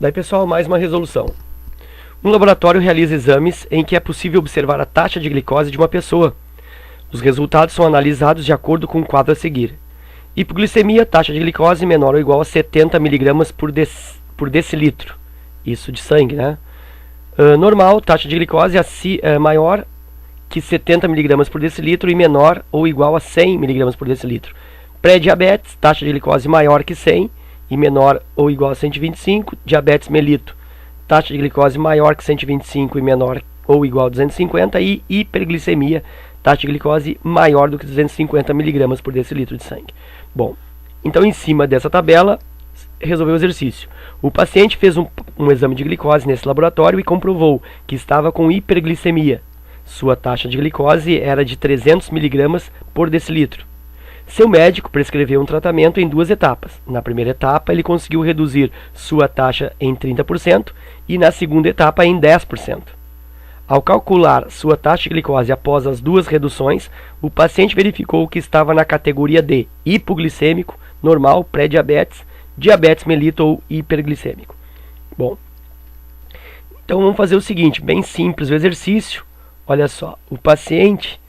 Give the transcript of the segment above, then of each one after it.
Daí, pessoal, mais uma resolução. Um laboratório realiza exames em que é possível observar a taxa de glicose de uma pessoa. Os resultados são analisados de acordo com o quadro a seguir. Hipoglicemia, taxa de glicose menor ou igual a 70 mg por decilitro. Isso de sangue, né? Normal, taxa de glicose maior que 70 mg por decilitro e menor ou igual a 100 mg por decilitro. Pré-diabetes, taxa de glicose maior que 100 e menor ou igual a 125. Diabetes mellitus, taxa de glicose maior que 125 e menor ou igual a 250. E hiperglicemia, taxa de glicose maior do que 250 mg por decilitro de sangue. Bom, então em cima dessa tabela, resolveu o exercício. O paciente fez um exame de glicose nesse laboratório e comprovou que estava com hiperglicemia. Sua taxa de glicose era de 300 mg por decilitro. Seu médico prescreveu um tratamento em 2 etapas. Na primeira etapa, ele conseguiu reduzir sua taxa em 30% e na segunda etapa em 10%. Ao calcular sua taxa de glicose após as 2 reduções, o paciente verificou que estava na categoria D, hipoglicêmico, normal, pré-diabetes, diabetes mellitus ou hiperglicêmico. Bom, então vamos fazer o seguinte, bem simples o exercício. Olha só, o paciente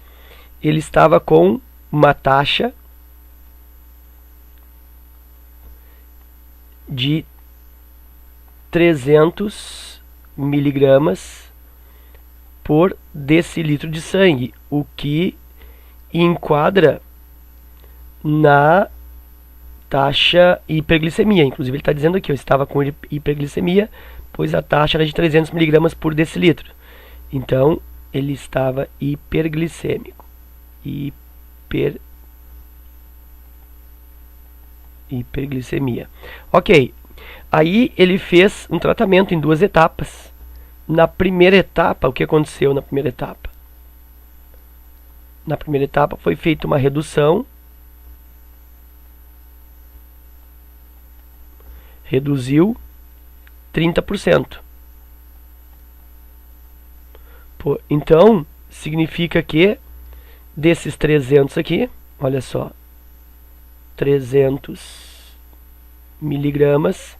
ele estava com uma taxa de 300 miligramas por decilitro de sangue, o que enquadra na taxa hiperglicemia. Inclusive ele está dizendo aqui, eu estava com hiperglicemia, pois a taxa era de 300 miligramas por decilitro. Então ele estava hiperglicêmico. Hiperglicemia. Ok, aí ele fez um tratamento em 2 etapas. Na primeira etapa, o que aconteceu na primeira etapa? Na primeira etapa foi feita uma redução. Reduziu 30%. Então, significa que desses 300 aqui, olha só, 300 miligramas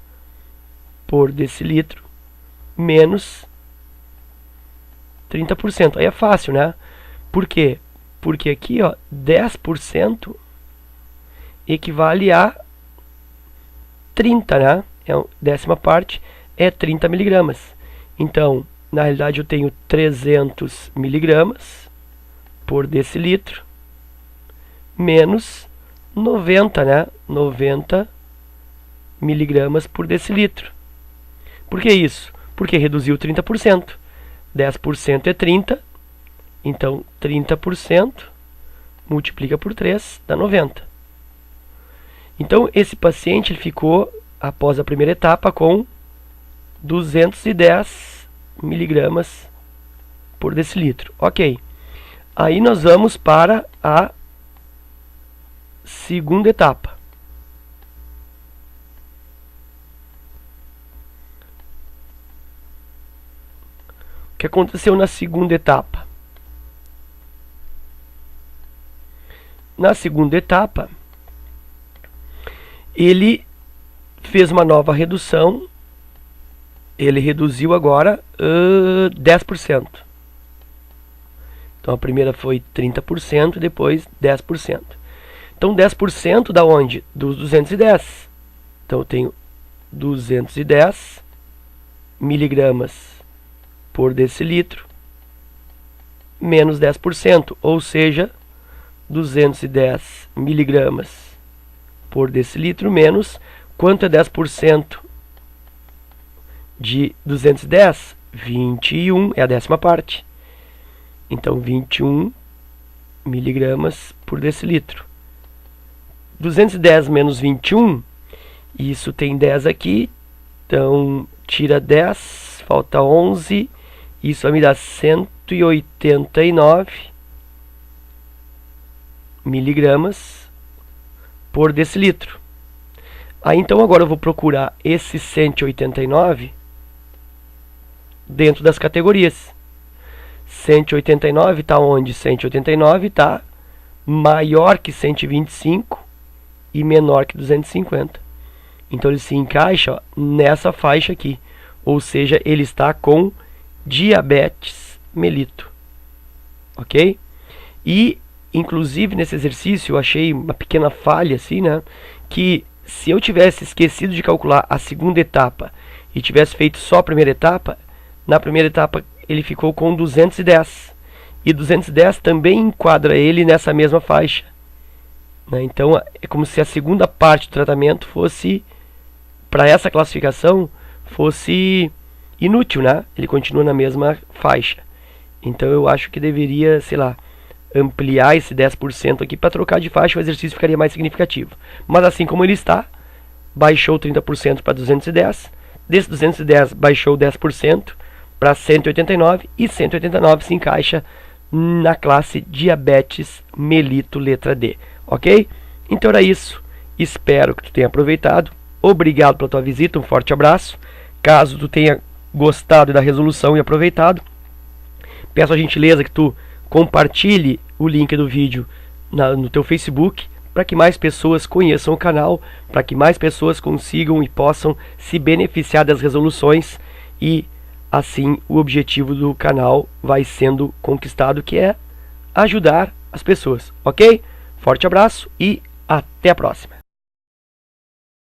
por decilitro menos 30%. Aí é fácil, né? Por quê? Porque aqui, ó, 10% equivale a 30, né? É a 10ª parte, é 30 miligramas. Então, na realidade, eu tenho 300 miligramas por decilitro menos 90, né? 90 miligramas por decilitro. Por que isso? Porque reduziu 30%. 10% é 30, então 30% multiplica por 3 dá 90. Então, esse paciente ele ficou, após a primeira etapa, com 210 miligramas por decilitro. Ok. Aí nós vamos para a segunda etapa. O que aconteceu na segunda etapa? Na segunda etapa, ele fez uma nova redução. Ele reduziu agora 10%. Então a primeira foi 30% e depois 10%. Então 10% da onde? Dos 210. Então eu tenho 210 miligramas por decilitro menos 10%, ou seja, 210 miligramas por decilitro menos, quanto é 10% de 210? 21, é a 10ª parte. Então 21 miligramas por decilitro. 210 menos 21, isso tem 10 aqui, então tira 10, falta 11, isso vai me dar 189 miligramas por decilitro. Aí então agora eu vou procurar esse 189 dentro das categorias. 189 está onde? 189 está maior que 125 e menor que 250. Então ele se encaixa, ó, nessa faixa aqui. Ou seja, ele está com diabetes mellitus. Ok? E, inclusive, nesse exercício eu achei uma pequena falha, assim, né? Que se eu tivesse esquecido de calcular a segunda etapa e tivesse feito só a primeira etapa, na primeira etapa ele ficou com 210. E 210 também enquadra ele nessa mesma faixa, né? Então é como se a segunda parte do tratamento fosse, para essa classificação, fosse inútil, né? Ele continua na mesma faixa. Então eu acho que deveria, sei lá, ampliar esse 10% aqui para trocar de faixa, o exercício ficaria mais significativo. Mas assim como ele está, baixou 30% para 210, desse 210 baixou 10% para 189 e 189 se encaixa na classe diabetes mellitus letra D, ok? Então era isso, espero que tu tenha aproveitado, obrigado pela tua visita, um forte abraço. Caso tu tenha gostado da resolução e aproveitado, peço a gentileza que tu compartilhe o link do vídeo no teu Facebook, para que mais pessoas conheçam o canal, para que mais pessoas consigam e possam se beneficiar das resoluções, e assim o objetivo do canal vai sendo conquistado, que é ajudar as pessoas, ok? Forte abraço e até a próxima!